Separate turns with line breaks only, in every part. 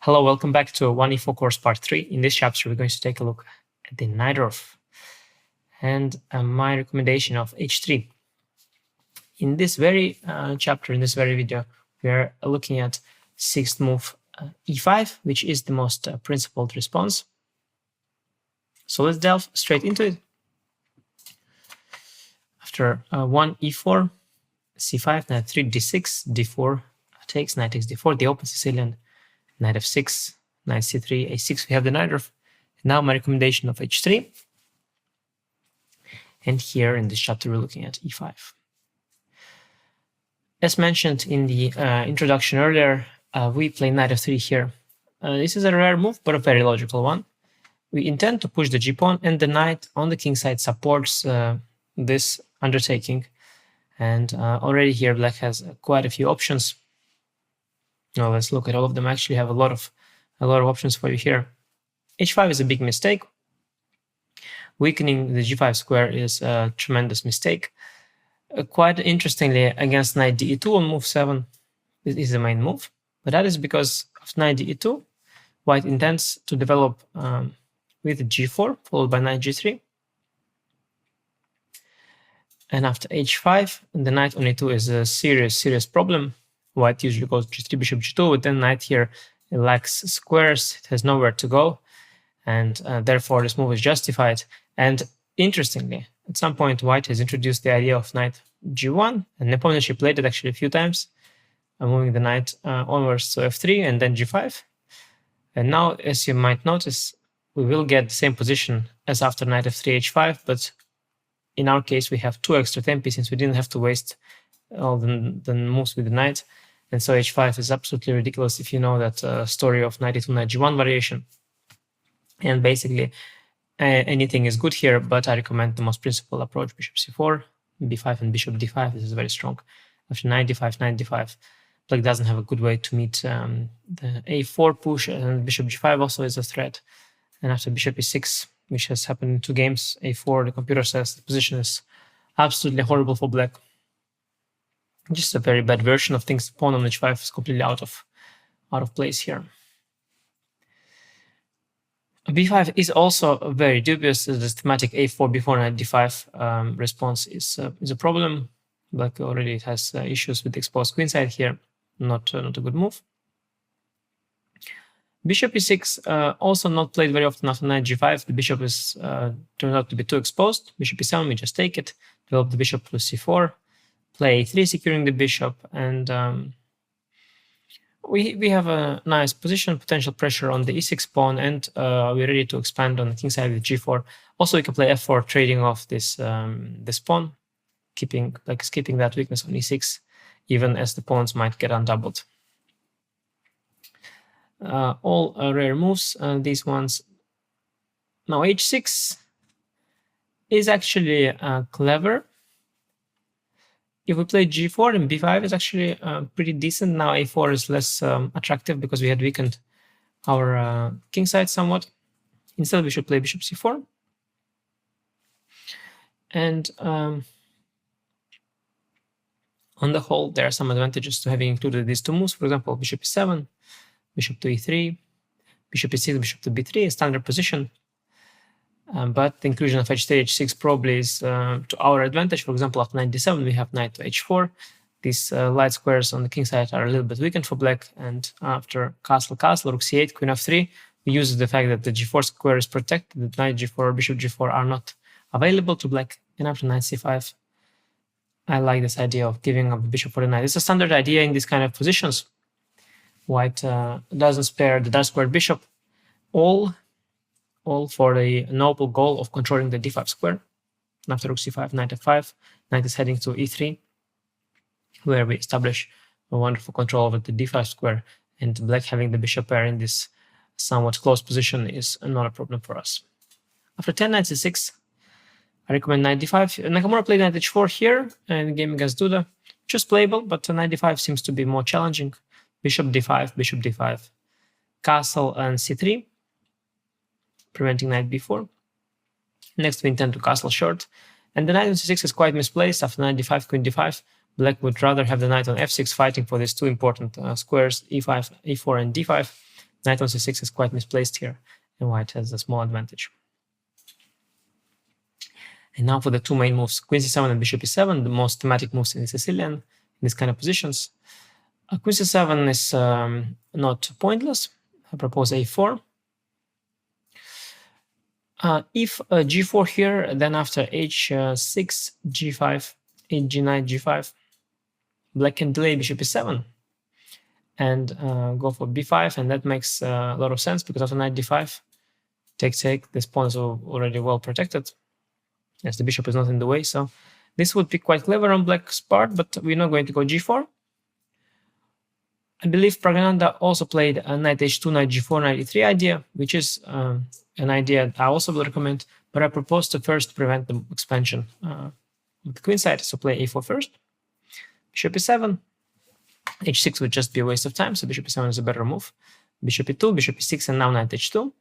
Hello, welcome back to 1E4 course part 3. In this chapter, we're going to take a look at the Najdorf and my recommendation of h3. In this very chapter, in this very video, we are looking at sixth move e5, which is the most principled response. So let's delve straight into it. After 1 e4, c5, knight 3, d6, d4 takes, knight takes d4, the open Sicilian, knight f6, knight c3, a6, we have the Najdorf. Now my recommendation of h3. And here in this chapter, we're looking at e5. As mentioned in the introduction earlier, we play knight f3 here. This is a rare move, but a very logical one. We intend to push the g-pawn, and the knight on the king side supports this undertaking. And already here, black has quite a few options. Now let's look at all of them. I actually have a lot of options for you here. h5 is a big mistake. Weakening the g5 square is a tremendous mistake. Quite interestingly, against knight de2 on move 7, this is the main move. But that is because of knight de2, white intends to develop with g4, followed by knight g3. And after h5, the knight on e2 is a serious problem. White usually goes g3, bishop g2, but then knight here lacks squares, it has nowhere to go, and therefore this move is justified. And interestingly, at some point, white has introduced the idea of knight g1, and opponent she played it actually a few times, moving the knight onwards to f3 and then g5. And now, as you might notice, we will get the same position as after knight f3, h5, but in our case, we have 2 extra tempi since we didn't have to waste all the moves with the knight. And so h5 is absolutely ridiculous if you know that story of knight e2, knight g1 variation. And basically, anything is good here, but I recommend the most principled approach, bishop c4, b5, and bishop d5. This is very strong. After knight d5, knight d5, black doesn't have a good way to meet the a4 push, and bishop g5 also is a threat. And after bishop e6, which has happened in 2 games, a4, the computer says the position is absolutely horrible for black. Just a very bad version of things. Pawn on h5 is completely out of place here. b5 is also very dubious. The thematic a4 before knight d5 response is a problem. Black already has issues with the exposed queen side here. Not a good move. Bishop e6 also not played very often after knight g5. The bishop is turned out to be too exposed. Bishop e7, we just take it. Develop the bishop plus c4. Play a3, securing the bishop, and we have a nice position, potential pressure on the e6 pawn, and we're ready to expand on the king side with g4. Also, we can play f4, trading off this pawn, skipping that weakness on e6, even as the pawns might get undoubled. All rare moves, these ones. Now h6 is actually clever. If we play g4 and b5 is actually pretty decent. Now a4 is less attractive because we had weakened our king side somewhat. Instead, we should play bishop c4. And on the whole, there are some advantages to having included these 2 moves. For example, bishop e7, bishop to e3, bishop e6, bishop to b3, a standard position. But the inclusion of h3, h6 probably is to our advantage. For example, after knight d7, we have knight to h4. These light squares on the king side are a little bit weakened for black. And after castle, rook c8, queen f3, we use the fact that the g4 square is protected, that knight g4 or bishop g4 are not available to black. And after knight c5, I like this idea of giving up the bishop for the knight. It's a standard idea in these kind of positions. White doesn't spare the dark squared bishop, all for the noble goal of controlling the d5 square. After rook c5, knight f5, knight is heading to e3, where we establish a wonderful control over the d5 square, and black having the bishop pair in this somewhat close position is not a problem for us. After 10, knight c6, I recommend knight d5. Nakamura played knight h4 here in the game against Duda, which is playable, but knight d5 seems to be more challenging. Bishop d5, castle and c3, preventing knight b4. Next, we intend to castle short, and the knight on c6 is quite misplaced. After knight d5, queen d5, black would rather have the knight on f6 fighting for these 2 important squares, e5, e4, and d5. Knight on c6 is quite misplaced here, and white has a small advantage. And now for the two main moves, queen c7 and bishop e7, the most thematic moves in Sicilian, in these kind of positions. Queen c7 is not pointless. I propose a4. If g4 here, then after h6, g5, h9, g5, black can delay bishop e7 and go for b5, and that makes a lot of sense because after knight d5, take, this pawn is already well protected, as the bishop is not in the way. So this would be quite clever on black's part, but we're not going to go g4. I believe Pragananda also played a knight h2, knight g4, knight e3 idea, which is an idea I also will recommend, but I propose to first prevent the expansion of the queen side, so play a4 first. Bishop e7, h6 would just be a waste of time, so bishop e7 is a better move. Bishop e2, bishop e6, and now knight h2.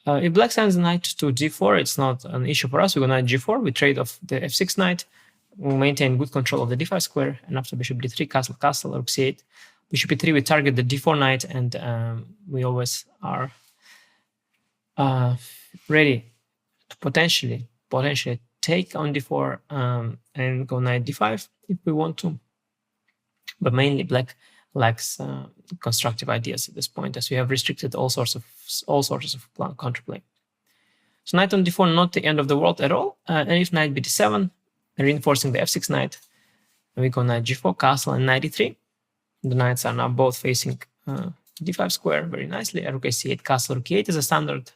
If black sends the knight to d4, it's not an issue for us. We go knight g4, we trade off the f6 knight, we maintain good control of the d5 square, and after bishop d3, castle, castle, rook c8. Bishop e3, we target the d4 knight, and we always are ready to potentially take on d4 and go knight d5 if we want to. But mainly black lacks constructive ideas at this point, as we have restricted all sorts of counterplay. So knight on d4, not the end of the world at all. And if knight bd7, reinforcing the f6 knight, and we go knight g4, castle, and knight e3. The knights are now both facing d5 square very nicely. Rook c8, castle, rook e8 is a standard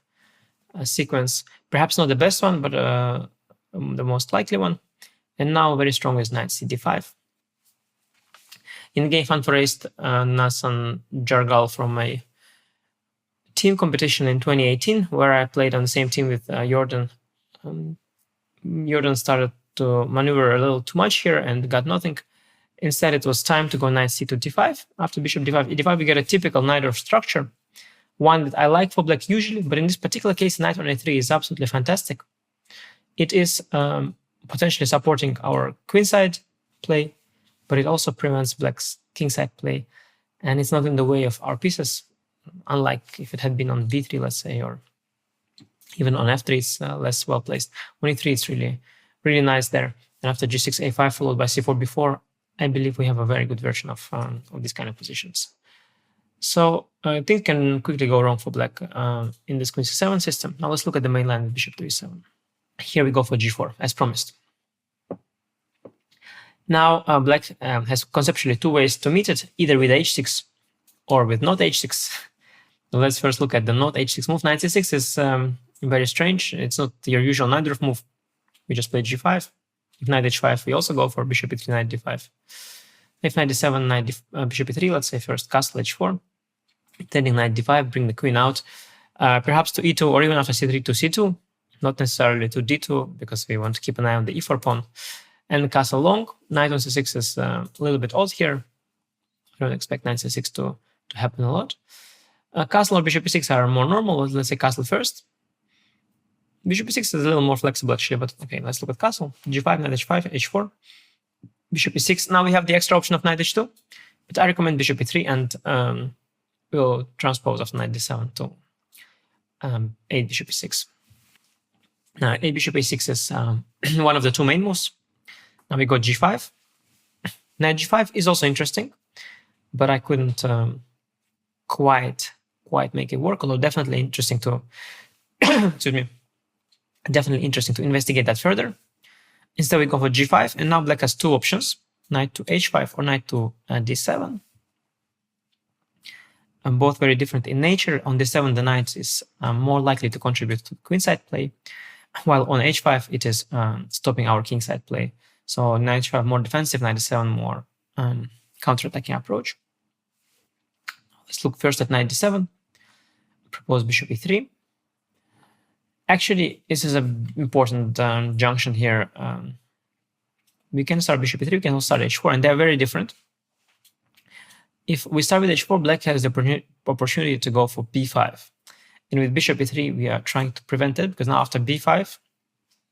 sequence, perhaps not the best one, but the most likely one. And now very strong is knight cd5. In game fun for Ace, Nasan Jargal from a team competition in 2018, where I played on the same team with Jordan. Jordan started to maneuver a little too much here and got nothing. Instead, it was time to go knight c2 d5. After bishop d5, e5, we get a typical Najdorf structure, one that I like for black usually, but in this particular case, knight on a3 is absolutely fantastic. It is potentially supporting our queenside play, but it also prevents black's kingside play, and it's not in the way of our pieces, unlike if it had been on b3, let's say, or even on f3, it's less well placed. On e3, it's really nice there. And after g6, a5, followed by c4, b4, I believe we have a very good version of these kind of positions. So things can quickly go wrong for black in this queen c7 system. Now let's look at the main line with bishop to e7. Here we go for g4, as promised. Now black has conceptually two ways to meet it, either with h6 or with not h6. So let's first look at the not h6 move. Knight c6 is very strange. It's not your usual Najdorf move. We just play g5. If knight h5, we also go for bishop e3, knight d5. If knight d7, bishop e3, let's say first castle h4. Taking knight d5, bring the queen out, perhaps to e2, or even after c3 to c2. Not necessarily to d2, because we want to keep an eye on the e4 pawn. And castle long. Knight on c6 is a little bit odd here. I don't expect knight c6 to happen a lot. Castle or bishop e6 are more normal. Let's say castle first. Bishop e6 is a little more flexible actually, but okay, let's look at castle. g5, knight h5, h4, bishop e6. Now we have the extra option of knight h2, but I recommend bishop e3, and we'll transpose after knight d7 to 8 bishop e6. Now 8 bishop a6 is one of the two main moves. Now we go g5. Knight g5 is also interesting, but I couldn't quite make it work, although definitely interesting to excuse me, definitely interesting to investigate that further. Instead we go for g5, and now black has two options, knight to h5 or knight to d7. And both very different in nature. On d7 the knight is more likely to contribute to queenside play, while on h5 it is stopping our kingside play. So knight h5 more defensive, knight d7 more counter-attacking approach. Let's look first at knight d7. Propose bishop e3. Actually, this is an important junction here. We can start bishop e3, we can also start h4, and they're very different. If we start with h4, black has the opportunity to go for b5. And with bishop e3, we are trying to prevent it, because now after b5,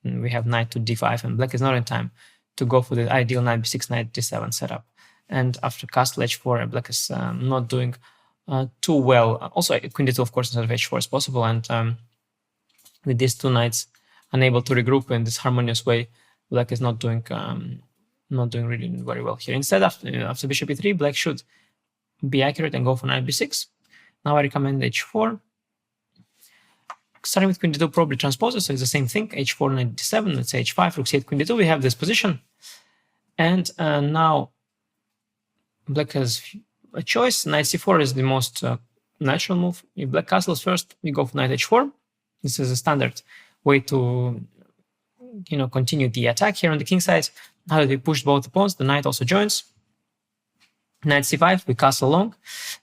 we have knight to d5, and black is not in time to go for the ideal knight b6, knight d7 setup. And after castle h4, black is not doing too well. Also, queen d2, of course, instead of h4 is possible, and with these two knights unable to regroup in this harmonious way, black is not doing really very well here. Instead, after bishop e3, black should be accurate and go for knight b6. Now I recommend h4. Starting with queen d2 probably transposes, so it's the same thing. h4, knight d7, let's say h5, rook c8, queen d2. We have this position. And now black has a choice. Knight c4 is the most natural move. If black castles first, we go for knight h4. This is a standard way to continue the attack here on the king side. Now that we pushed both pawns, the knight also joins. Knight c5, we castle long,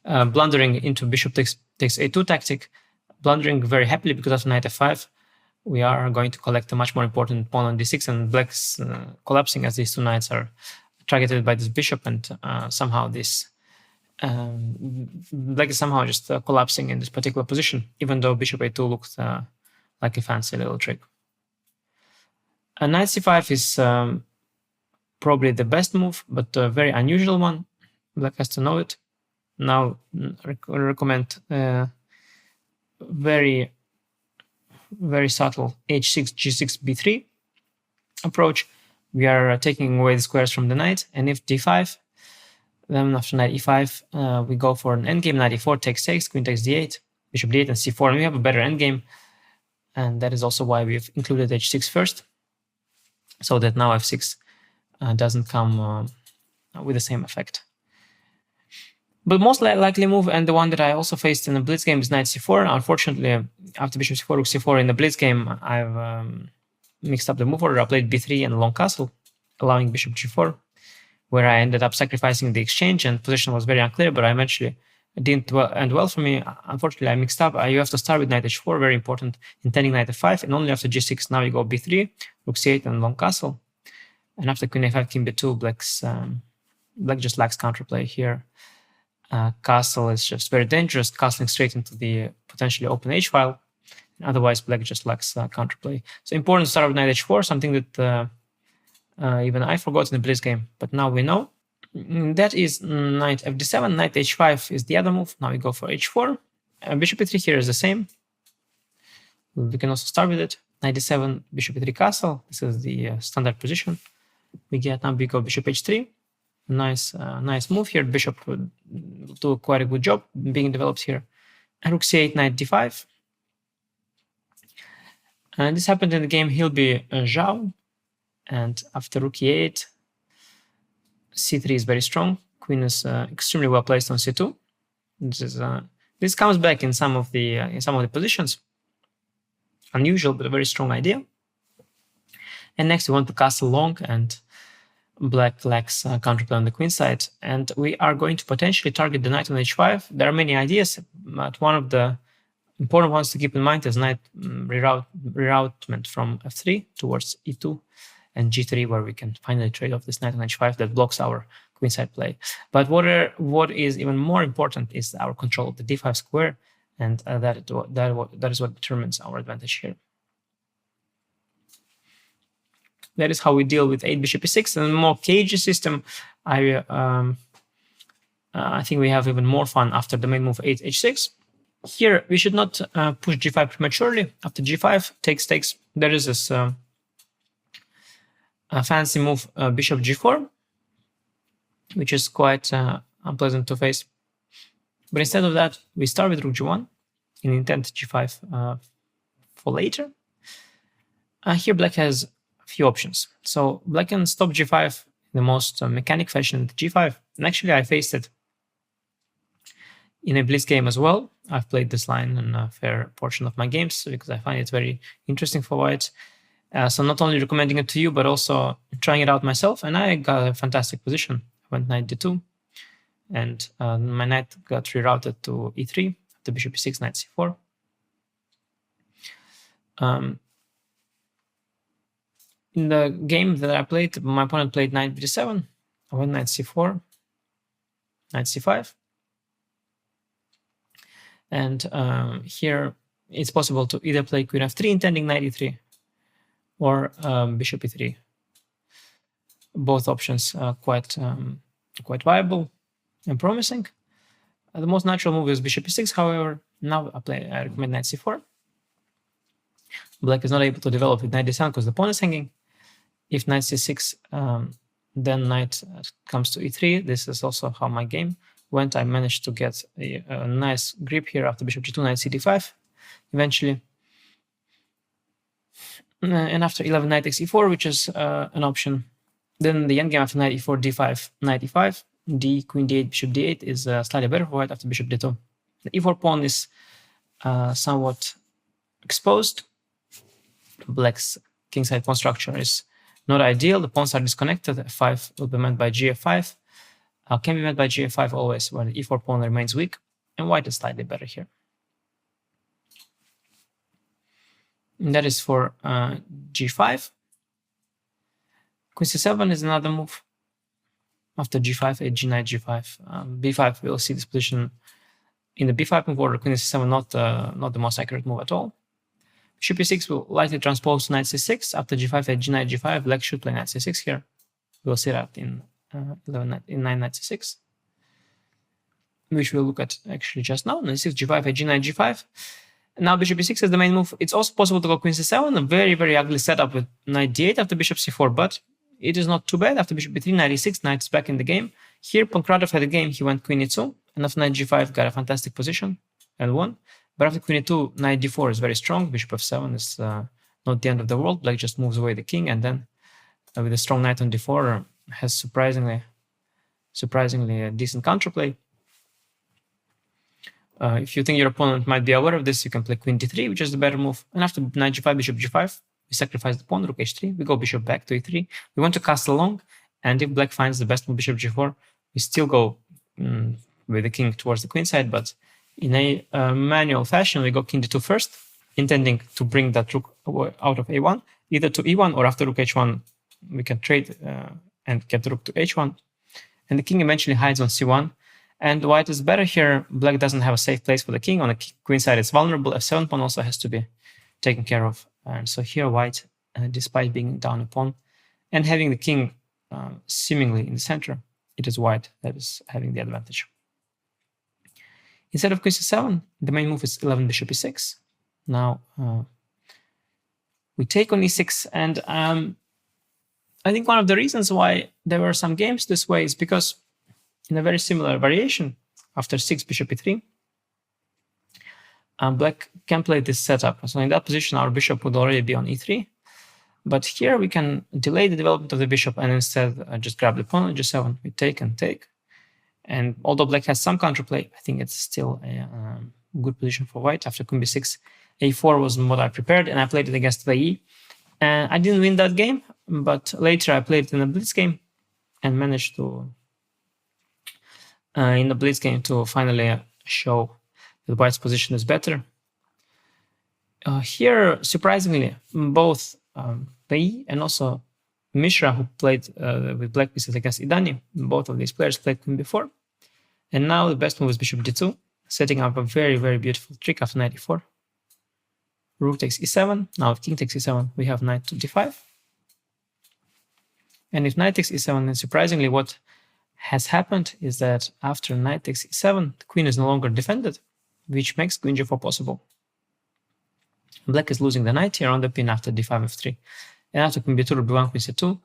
blundering into bishop takes a2 tactic, blundering very happily because after knight f5, we are going to collect a much more important pawn on d6, and black's collapsing as these two knights are targeted by this bishop, and somehow this black is somehow just collapsing in this particular position, even though bishop a2 looked like a fancy little trick. Knight c5 is probably the best move, but a very unusual one. Black has to know it. Now, recommend very, very subtle h6, g6, b3 approach. We are taking away the squares from the knight, and if d5, then after knight e5, we go for an endgame. Knight e4 takes, queen takes d8, bishop d8, and c4, and we have a better endgame. And that is also why we've included h6 first, so that now f6 doesn't come with the same effect. But most likely move, and the one that I also faced in the blitz game, is knight c4. Unfortunately, after bishop c4, rook c4 in the blitz game, I've mixed up the move order. I played b3 and long castle, allowing bishop g4, where I ended up sacrificing the exchange, and position was very unclear, but I eventually didn't end well for me. Unfortunately, I mixed up. You have to start with knight h4, very important, intending knight f5, and only after g6, now you go b3, rook c8, and long castle. And after queen a5, king b2, black just lacks counterplay here. Castle is just very dangerous, castling straight into the potentially open h-file. Otherwise, black just lacks counterplay. So important to start with knight h4, something that even I forgot in the blitz game, but now we know. That is knight fd7, knight h5 is the other move. Now we go for h4. Bishop e3 here is the same. We can also start with it. Knight d7, bishop e3 castle. This is the standard position. We get now we go bishop h3. Nice move here. Bishop would do quite a good job being developed here. And rook c8, knight d5. And this happened in the game Hilby Zhao. And after rook e8, c3 is very strong. Queen is extremely well placed on c2. This comes back in some of the positions. Unusual, but a very strong idea. And next we want to castle long, and black lacks counterplay on the queen side, and we are going to potentially target the knight on h5. There are many ideas, but one of the important ones to keep in mind is knight reroutement from f3 towards e2 and g3, where we can finally trade off this knight on h5 that blocks our queenside play. But what is even more important is our control of the d5 square, and that is what determines our advantage here. That is how we deal with 8 bishop e6. And a more cagey system, I think we have even more fun after the main move 8 h6. Here we should not push g5 prematurely. After g5 takes, there is this fancy move bishop g4, which is quite unpleasant to face. But instead of that, we start with rook g1 in intent g5 for later. Here black has few options. So black can stop g5 in the most mechanic fashion with g5. And actually I faced it in a blitz game as well. I've played this line in a fair portion of my games because I find it very interesting for white. So not only recommending it to you, but also trying it out myself. And I got a fantastic position. I went knight d2, and my knight got rerouted to e3, after bishop e6, knight c4. In the game that I played, my opponent played knight b7. I went knight c4, knight c5. And here it's possible to either play queen f3, intending knight e3, or bishop e3. Both options are quite viable and promising. The most natural move is bishop e6. However, now I recommend knight c4. Black is not able to develop with knight d7 because the pawn is hanging. If knight c6, then knight comes to e3. This is also how my game went. I managed to get a nice grip here after bishop g2, knight cd5 eventually. And after 11, knight takes e4, which is an option. Then the endgame after knight e4, d5, knight e5, d, queen d8, bishop d8 is slightly better for white after bishop d2. The e4 pawn is somewhat exposed. Black's kingside pawn structure is not ideal. The pawns are disconnected. f5 will be met by gf5. Can be met by gf5 always, where the e4 pawn remains weak. And white is slightly better here. And that is for g5. Queen c7 is another move. After g5, a g knight g5. b5, we'll see this position in the b5 move order. Queen c7 not the most accurate move at all. Bishop e6 will likely transpose to knight c6. After g5, a g knight g5. Black should play knight c6 here. We'll see that in 9 knight c6, which we'll look at actually just now. Knight c6, g5, a g knight g5. Now bishop e6 is the main move. It's also possible to go queen c7, a very, very ugly setup with knight d8 after bishop c4, but it is not too bad. After bishop b3, knight e6, knight is back in the game. Here, Pankratov had a game, he went queen e2, and after knight g5, got a fantastic position and won. But after queen e2, knight d4 is very strong. Bishop f7 is not the end of the world. Black just moves away the king, and then with a strong knight on d4, has surprisingly a decent counterplay. If you think your opponent might be aware of this, you can play queen d3, which is the better move. And after knight g5, bishop g5, we sacrifice the pawn, rook h3. We go bishop back to e3. We want to castle long, and if black finds the best move, bishop g4, we still go with the king towards the queen side, but in a manual fashion, we go king d2 first, intending to bring that rook out of a1, either to e1 or after rook h1, we can trade and get the rook to h1. And the king eventually hides on c1. And white is better here. Black doesn't have a safe place for the king. On the queen side, it's vulnerable. f7 pawn also has to be taken care of. And so here white, despite being down a pawn and having the king seemingly in the center, it is white that is having the advantage. Instead of queen c7, the main move is 11 bishop e6. Now we take on e6, and I think one of the reasons why there were some games this way is because in a very similar variation, after 6 bishop e3, black can play this setup. So in that position, our bishop would already be on e3. But here we can delay the development of the bishop and instead just grab the pawn on g7. We take and take. And although black has some counterplay, I think it's still a good position for white. After queen b6, a4 was what I prepared, and I played it against VE. And I didn't win that game, but later I played it in a blitz game and managed to, in the blitz game, to finally show that white's position is better. Here, surprisingly, both VE and also Mishra, who played with black pieces against Idani, both of these players played queen b4. And now the best move is bishop d2, setting up a very, very beautiful trick after knight e4. Rook takes e7. Now if king takes e7, we have knight to d5. And if knight takes e7, then surprisingly what has happened is that after knight takes e7, the queen is no longer defended, which makes queen g4 possible. Black is losing the knight here on the pin after d5 f3. And after queen b2, rook b1, queen c2,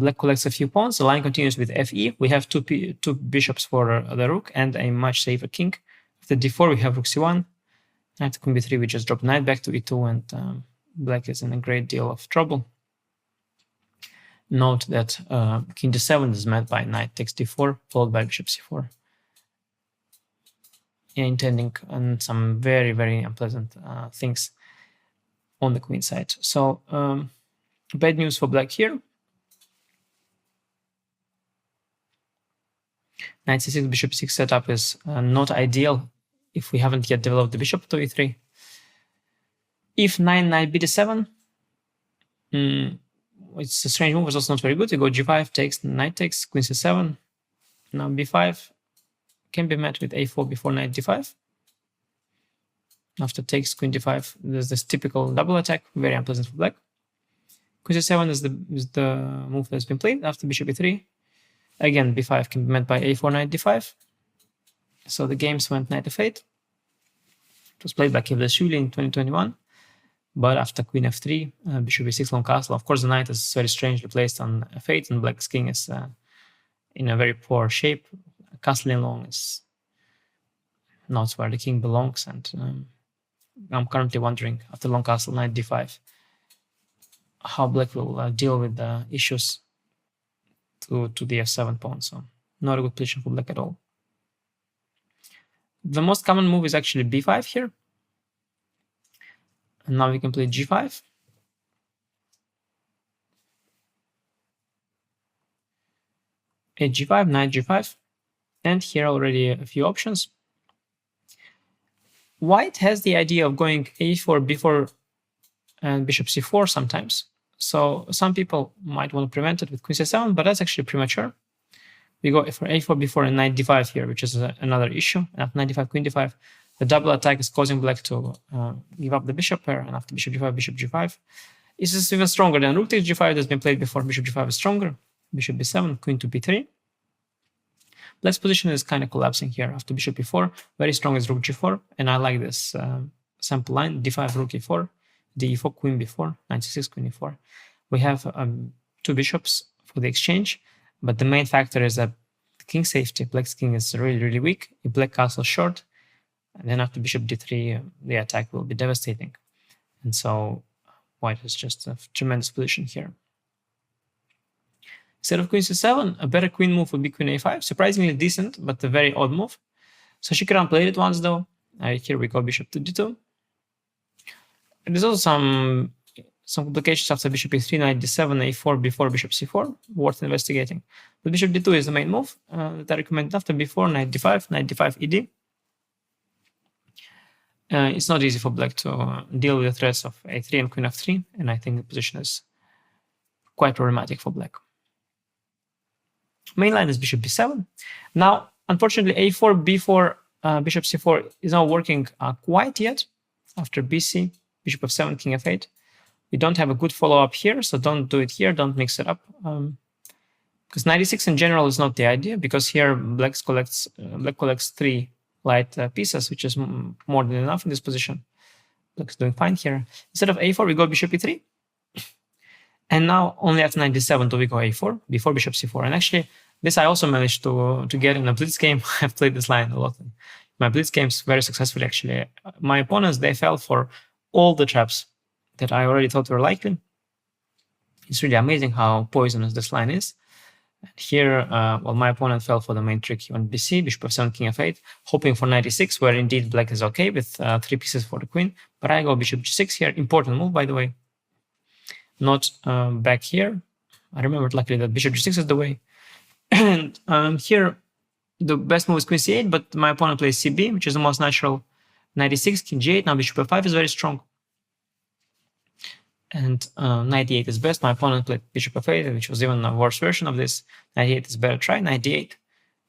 black collects a few pawns. The line continues with fe. We have two bishops for the rook and a much safer king. After d4, we have rook c1. And after queen b3, we just drop knight back to e2, and black is in a great deal of trouble. Note that king d7 is met by knight takes d4, followed by bishop c4. Intending on some very, very unpleasant things on the queen side. So bad news for black here. Knight c6, bishop c6 setup is not ideal if we haven't yet developed the bishop to e3. If knight b d7, it's a strange move. It's also not very good. You go g5 takes, knight takes, queen c7. Now b5 can be met with a4 before knight d5. After takes queen d5, there's this typical double attack, very unpleasant for black. Queen c7 is the move that's been played. After bishop e3, again b5 can be met by a4 knight d5. So the games went knight f8. It was played by Kivlashvili in 2021. But after queen f3, bishop e6 long castle. Of course, the knight is very strangely placed on f8, and black's king is in a very poor shape. Castling long is not where the king belongs, and I'm currently wondering, after long castle, knight d5, how black will deal with the issues to the f7 pawn. So not a good position for black at all. The most common move is actually b5 here. And now we can play g5. H5, knight g5. And here already a few options. White has the idea of going a4, b4, and bishop c4 sometimes. So some people might want to prevent it with queen c7, but that's actually premature. We go for a4, b4, and knight d5 here, which is another issue. And after knight d5, queen d5, the double attack is causing black to give up the bishop pair. And after bishop d5, bishop g5. This is even stronger than rook takes g5 that's been played before. Bishop g5 is stronger. Bishop b7, queen to b3. Black's position is kind of collapsing here. After bishop e4, very strong is rook g4. And I like this sample line, d5, rook e4, d4, queen b4, knight c6, queen e4. We have two bishops for the exchange. But the main factor is that the king safety. Black's king is really, really weak. If black castle short, and then after bishop d3, the attack will be devastating. And so white has just a tremendous position here. Instead of queen c7, a better queen move would be queen a5. Surprisingly decent, but a very odd move. So Shikharan played it once though. Here we go bishop to d2. And there's also some complications after bishop e3, knight d7, a4, b4, bishop c4, worth investigating. But bishop d2 is the main move that I recommend. After b4, knight d5 ed. It's not easy for black to deal with the threats of a3 and queen f3, and I think the position is quite problematic for black. Main line is bishop b7. Now, unfortunately, a4, b4, bishop c4 is not working quite yet. After bc, bishop f7, king f8. We don't have a good follow-up here, so don't do it here. Don't mix it up. Because 96 in general is not the idea, because here black collects 3 light pieces, which is more than enough in this position. Black's doing fine here. Instead of a4, we go bishop e3. And now only after knight d7 do we go a4, before bishop c4. And actually, this I also managed to get in a blitz game. I've played this line a lot. My blitz games very successfully, actually. My opponents, they fell for all the traps that I already thought were likely. It's really amazing how poisonous this line is. And here, well, my opponent fell for the main trick. He went bc, bishop f7, king f8, hoping for knight e6, where indeed black is okay with 3 pieces for the queen. But I go bishop g6 here. Important move, by the way. Not back here. I remembered luckily that bishop g6 is the way. And here, the best move is queen c8, but my opponent plays cb, which is the most natural. Knight e6, king g8. Now bishop f5 is very strong. And knight d8 is best. My opponent played bishop f8, which was even a worse version of this. Knight d8 is better try. Knight d8,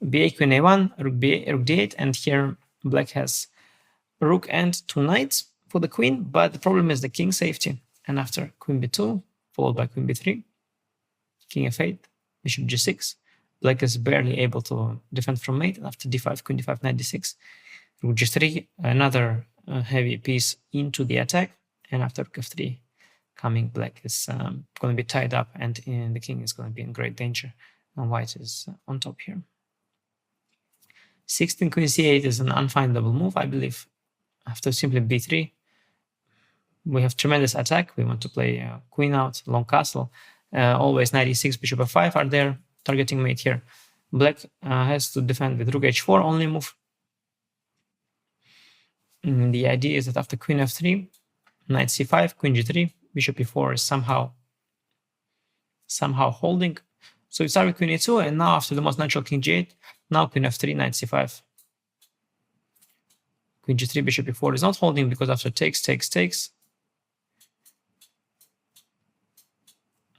b8, queen a1, rook d8, and here black has rook and 2 knights for the queen, but the problem is the king safety. And after queen b2, followed by queen b3, king f8, bishop g6, black is barely able to defend from mate. After d5, queen d5, knight d6, rook g3, another heavy piece into the attack, and after rook f3, coming, black is going to be tied up, and the king is going to be in great danger, and white is on top here. 16 queen c8 is an unfindable move, I believe. After simply b3, we have tremendous attack. We want to play queen out, long castle. Always knight e6, bishop f5 are there, targeting mate here. Black has to defend with rook h4, only move. And the idea is that after queen f3, knight c5, queen g3, bishop e4 is somehow holding. So we start with queen e2, and now after the most natural king g8, now queen f3, knight c5. Queen g3, bishop e4 is not holding because after takes,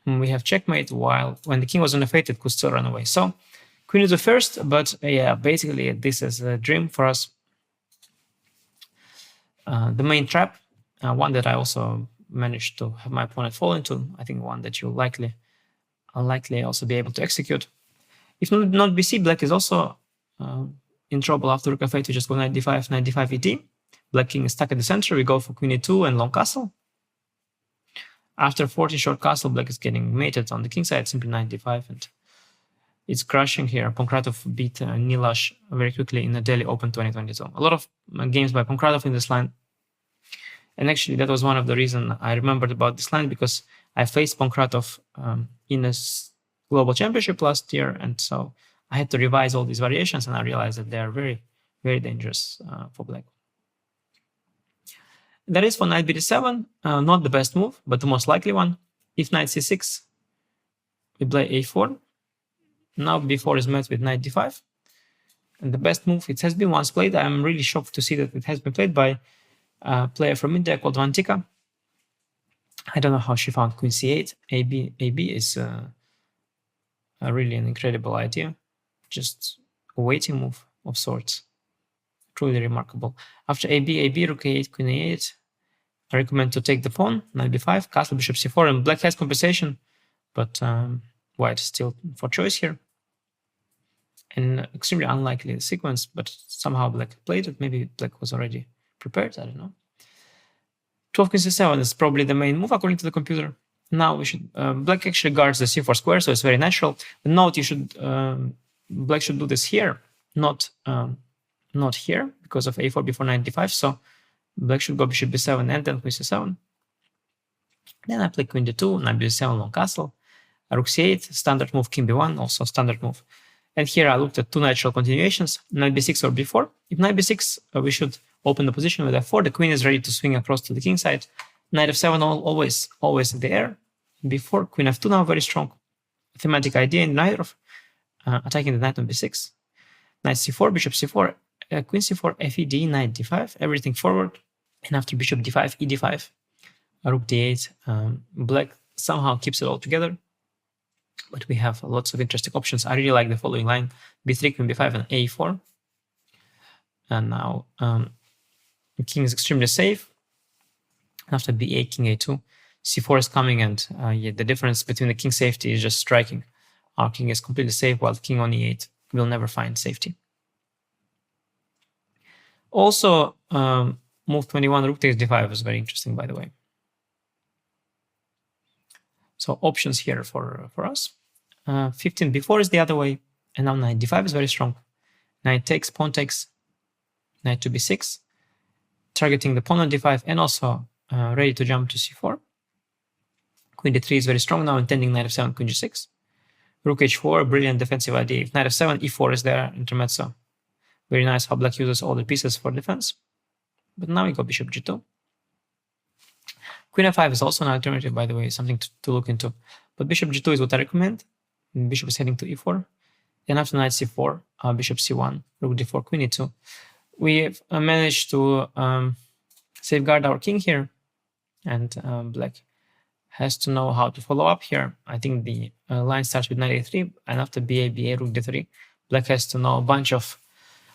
we have checkmate, while when the king was on f8, it could still run away. So queen e2 first, but yeah, basically this is a dream for us. The main trap, one that I also managed to have my opponent fall into, I think one that you'll likely also be able to execute. If not bc, black is also in trouble after rook f8. We just go knight d5, knight d5 et. Black king is stuck at the center. We go for queen e2 and long castle. After 14 short castle, black is getting mated on the king side, simply knight d5, and it's crushing here. Pankratov beat Nilash very quickly in the Delhi Open 2022. A lot of games by Pankratov in this line. And actually, that was one of the reasons I remembered about this line, because I faced Pankratov in a global championship last year. And so I had to revise all these variations, and I realized that they are very, very dangerous for black. That is for knight bd7, not the best move, but the most likely one. If knight c6, we play a4. Now b4 is met with knight d5. And the best move, it has been once played. I'm really shocked to see that it has been played by a player from India called Vantika. I don't know how she found queen c8. AB is really an incredible idea. Just a waiting move of sorts. Truly remarkable. After AB, rook a8, queen a8. I recommend to take the pawn, knight b5, castle, bishop c4, and black has compensation, but white still for choice here. And extremely unlikely sequence, but somehow black played it. Maybe black was already prepared, I don't know. 12 queen c7 is probably the main move according to the computer. Now we should, black actually guards the c4 square, so it's very natural. But note, you should, black should do this here, not here, because of a4 before knight d5. So black should go bishop b7 and then queen c7. Then I play queen d2, knight b7, long castle, rook c8, standard move, king b1, also standard move. And here I looked at two natural continuations, knight b6 or b4. If knight b6, we should open the position with f4. The queen is ready to swing across to the king side. Knight f7 always in the air. b4, queen f2 now very strong. Thematic idea in Najdorf, attacking the knight on b6. Knight c4, bishop c4, queen c4, fed, knight d5, everything forward. And after bishop d5, e d5, rook d8, black somehow keeps it all together. But we have lots of interesting options. I really like the following line: b3, queen b5, and a4. And now the king is extremely safe. After b8, king a2, c4 is coming, and yeah, the difference between the king safety is just striking. Our king is completely safe, while the king on e8 will never find safety. Also, move 21, rook takes d5 is very interesting, by the way. So options here for us. 15 b4 is the other way, and now knight d5 is very strong. Knight takes, pawn takes, knight to b6, targeting the pawn on d5, and also ready to jump to c4. Queen d3 is very strong now, intending knight f7, queen g6. Rook h4, brilliant defensive idea. If knight f7, e4 is there, intermezzo. Very nice how black uses all the pieces for defense. But now we go bishop g2. Queen f5 is also an alternative, by the way, something to look into. But bishop g2 is what I recommend. Bishop is heading to e4. Then after knight c4, bishop c1, rook d4, queen e2. We've managed to safeguard our king here. And black has to know how to follow up here. I think the line starts with knight a3, and after ba, rook d3, black has to know a bunch of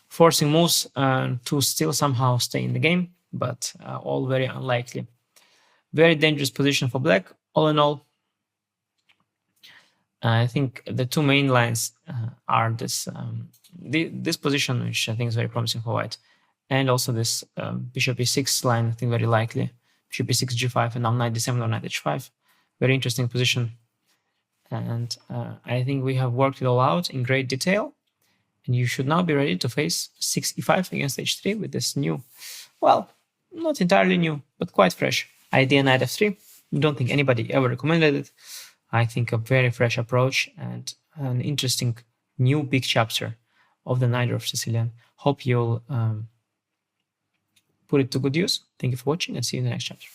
forcing moves to still somehow stay in the game, but all very unlikely. Very dangerous position for black. All in all, I think the two main lines are this this position, which I think is very promising for white, and also this bishop e6 line, I think very likely. Bishop e6, g5, and now knight d7 or knight h5. Very interesting position. And I think we have worked it all out in great detail. And you should now be ready to face 6e5 against h3 with this new, well, not entirely new, but quite fresh idea, knight f3. I don't think anybody ever recommended it. I think a very fresh approach and an interesting new big chapter of the Najdorf Sicilian. Hope you'll put it to good use. Thank you for watching, and see you in the next chapter.